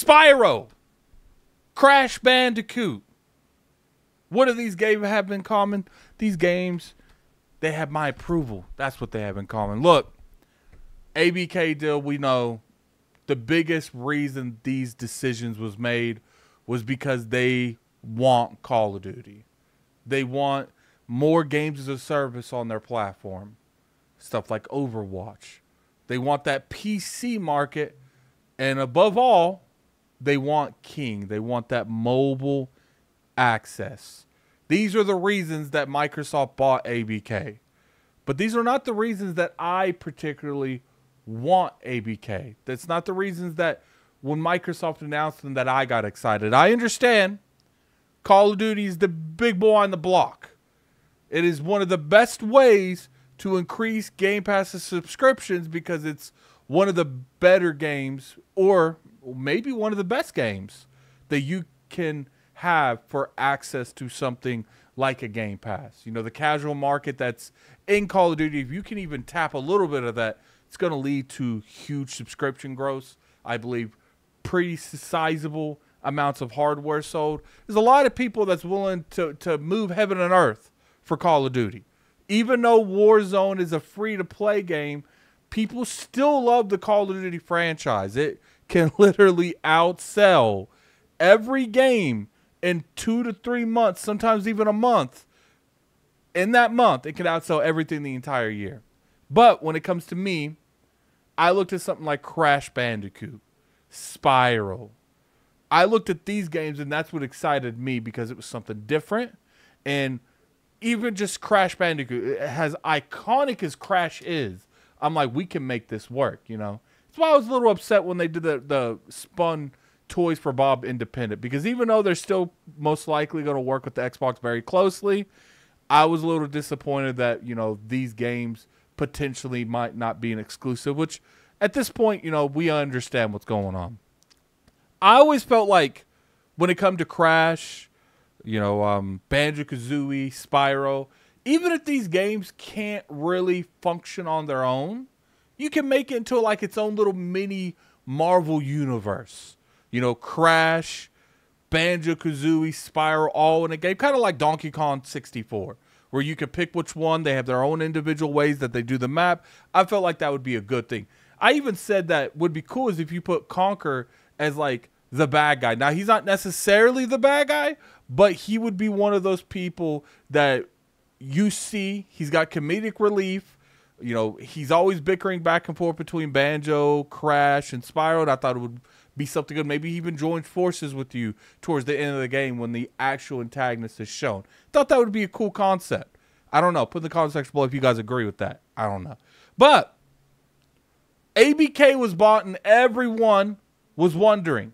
Spyro, Crash Bandicoot. What do these games have in common? These games, they have my approval. That's what they have in common. Look, ABK deal, we know the biggest reason these decisions was made was because they want Call of Duty. They want more games as a service on their platform. Stuff like Overwatch. They want that PC market. And above all, they want King. They want that mobile access. These are the reasons that Microsoft bought ABK. But these are not the reasons that I particularly want ABK. That's not the reasons that when Microsoft announced them that I got excited. I understand Call of Duty is the big boy on the block. It is one of the best ways to increase Game Pass's subscriptions because it's one of the better games, or maybe one of the best games that you can have for access to something like a Game Pass. You know, the casual market that's in Call of Duty, if you can even tap a little bit of that, it's going to lead to huge subscription growth. I believe pretty sizable amounts of hardware sold. There's a lot of people that's willing to move heaven and earth for Call of Duty. Even though Warzone is a free-to-play game, people still love the Call of Duty franchise. It can literally outsell every game in 2 to 3 months, sometimes even a month. In that month, it can outsell everything the entire year. But when it comes to me, I looked at something like Crash Bandicoot, Spyro. I looked at these games, and that's what excited me because it was something different. And even just Crash Bandicoot, as iconic as Crash is, I'm like, we can make this work, you know? That's why I was a little upset when they did the spun Toys for Bob Independent, because even though they're still most likely going to work with the Xbox very closely, I was a little disappointed that, you know, these games potentially might not be an exclusive, which at this point, you know, we understand what's going on. I always felt like when it come to Crash, you know, Banjo-Kazooie, Spyro, even if these games can't really function on their own, you can make it into like its own little mini Marvel universe. You know, Crash, Banjo-Kazooie, Spyro, all in a game, kind of like Donkey Kong 64, where you can pick which one. They have their own individual ways that they do the map. I felt like that would be a good thing. I even said that would be cool is if you put Conker as like the bad guy. Now, he's not necessarily the bad guy, but he would be one of those people that you see. He's got comedic relief. You know, he's always bickering back and forth between Banjo, Crash, and Spyro. And I thought it would be something good. Maybe he even joins forces with you towards the end of the game when the actual antagonist is shown. Thought that would be a cool concept. I don't know. Put in the comment section below if you guys agree with that. I don't know. But ABK was bought and everyone was wondering,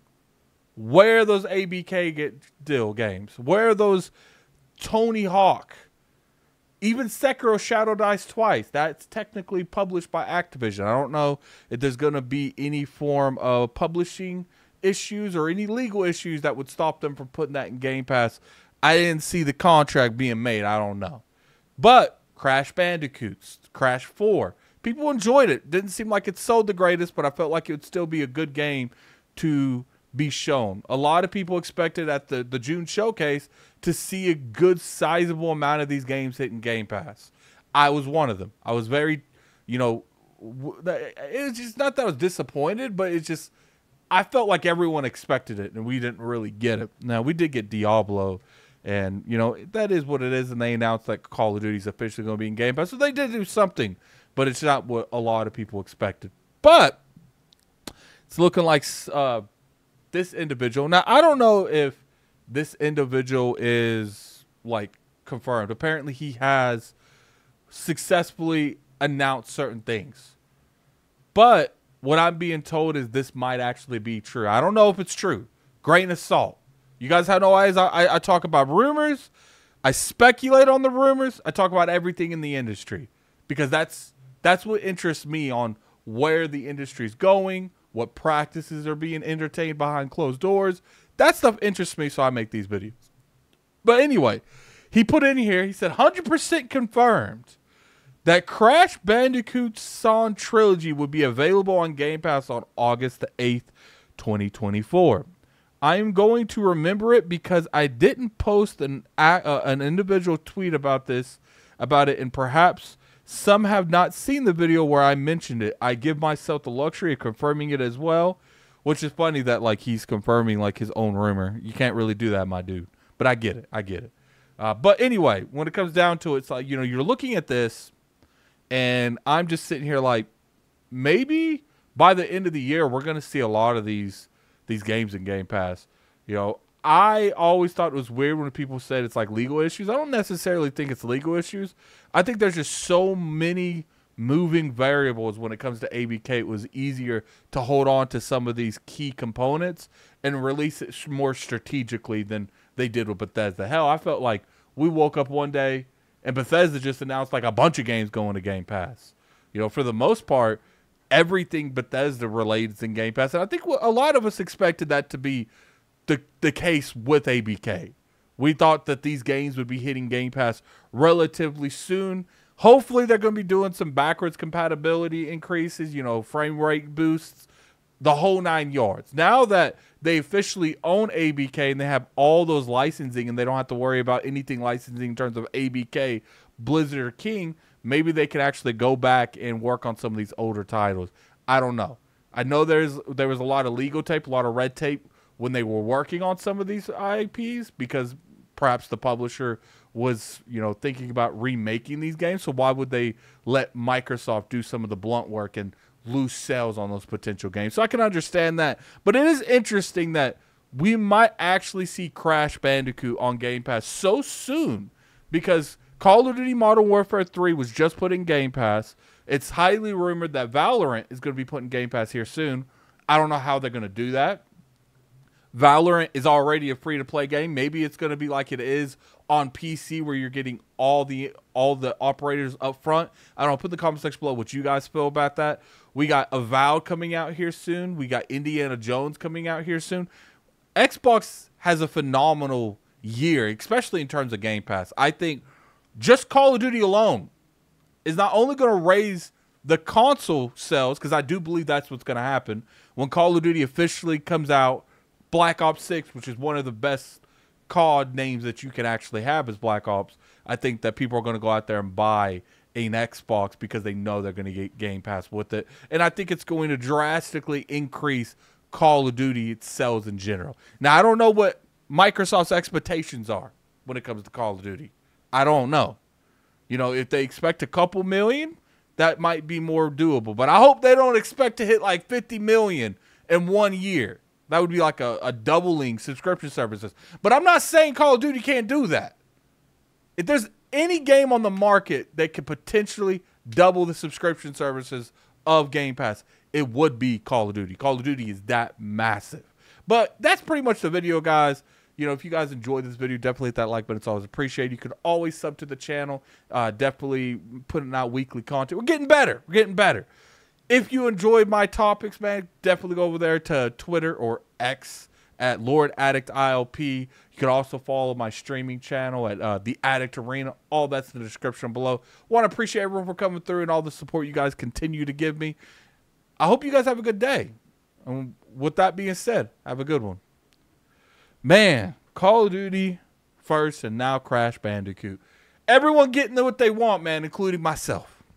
where are those ABK deal games? Where are those Tony Hawk? Even Sekiro Shadow Dice Twice. That's technically published by Activision. I don't know if there's going to be any form of publishing issues or any legal issues that would stop them from putting that in Game Pass. I didn't see the contract being made. I don't know. But Crash Bandicoots, Crash 4, people enjoyed it. Didn't seem like it sold the greatest, but I felt like it would still be a good game to be shown. A lot of people expected at the June showcase to see a good sizable amount of these games hitting Game Pass. I was one of them. I was very, you know, it was just not that I was disappointed, but it's just, I felt like everyone expected it and we didn't really get it. Now, we did get Diablo, and, you know, that is what it is, and they announced that Call of Duty is officially going to be in Game Pass, so they did do something, but it's not what a lot of people expected. But it's looking like this individual. Now, I don't know if this individual is like confirmed. Apparently, he has successfully announced certain things. But what I'm being told is this might actually be true. I don't know if it's true. Grain of salt. You guys have no eyes. I talk about rumors. I speculate on the rumors. I talk about everything in the industry because that's what interests me on where the industry is going, what practices are being entertained behind closed doors. That stuff interests me, so I make these videos. But anyway, he put in here, he said 100% confirmed that Crash Bandicoot Song Trilogy would be available on Game Pass on August the 8th, 2024. I am going to remember it because I didn't post an individual tweet about it, and perhaps some have not seen the video where I mentioned it. I give myself the luxury of confirming it as well, which is funny that like he's confirming like his own rumor. You can't really do that, my dude. But I get it. But anyway, when it comes down to it, it's like, you're looking at this, and I'm just sitting here like, maybe by the end of the year, we're going to see a lot of these games in Game Pass. I always thought it was weird when people said it's like legal issues. I don't necessarily think it's legal issues. I think there's just so many moving variables when it comes to ABK. It was easier to hold on to some of these key components and release it more strategically than they did with Bethesda. Hell, I felt like we woke up one day and Bethesda just announced like a bunch of games going to Game Pass. For the most part, everything Bethesda related is in Game Pass. And I think a lot of us expected that to be the case with ABK. We thought that these games would be hitting Game Pass relatively soon. Hopefully they're going to be doing some backwards compatibility increases, frame rate boosts, the whole 9 yards. Now that they officially own ABK and they have all those licensing and they don't have to worry about anything licensing in terms of ABK, Blizzard, or King, maybe they could actually go back and work on some of these older titles. I don't know. I know there was a lot of legal tape, a lot of red tape when they were working on some of these IPs because perhaps the publisher was, thinking about remaking these games. So why would they let Microsoft do some of the blunt work and lose sales on those potential games? So I can understand that. But it is interesting that we might actually see Crash Bandicoot on Game Pass so soon because Call of Duty Modern Warfare 3 was just put in Game Pass. It's highly rumored that Valorant is going to be put in Game Pass here soon. I don't know how they're going to do that. Valorant is already a free-to-play game. Maybe it's going to be like it is on PC where you're getting all the operators up front. I don't know. Put in the comment section below what you guys feel about that. We got Avowed coming out here soon. We got Indiana Jones coming out here soon. Xbox has a phenomenal year, especially in terms of Game Pass. I think just Call of Duty alone is not only going to raise the console sales, because I do believe that's what's going to happen when Call of Duty officially comes out. Black Ops 6, which is one of the best COD names that you can actually have is Black Ops. I think that people are going to go out there and buy an Xbox because they know they're going to get Game Pass with it. And I think it's going to drastically increase Call of Duty sales in general. Now, I don't know what Microsoft's expectations are when it comes to Call of Duty. I don't know. If they expect a couple million, that might be more doable. But I hope they don't expect to hit like 50 million in 1 year. That would be like a doubling subscription services. But I'm not saying Call of Duty can't do that. If there's any game on the market that could potentially double the subscription services of Game Pass, it would be Call of Duty. Call of Duty is that massive. But that's pretty much the video, guys. If you guys enjoyed this video, definitely hit that like button. It's always appreciated. You can always sub to the channel. Definitely putting out weekly content. We're getting better. If you enjoyed my topics, man, definitely go over there to Twitter or X at Lord Addict ILP. You can also follow my streaming channel at The Addict Arena. All that's in the description below. Want to appreciate everyone for coming through and all the support you guys continue to give me. I hope you guys have a good day. And with that being said, have a good one. Man, Call of Duty first and now Crash Bandicoot. Everyone getting what they want, man, including myself.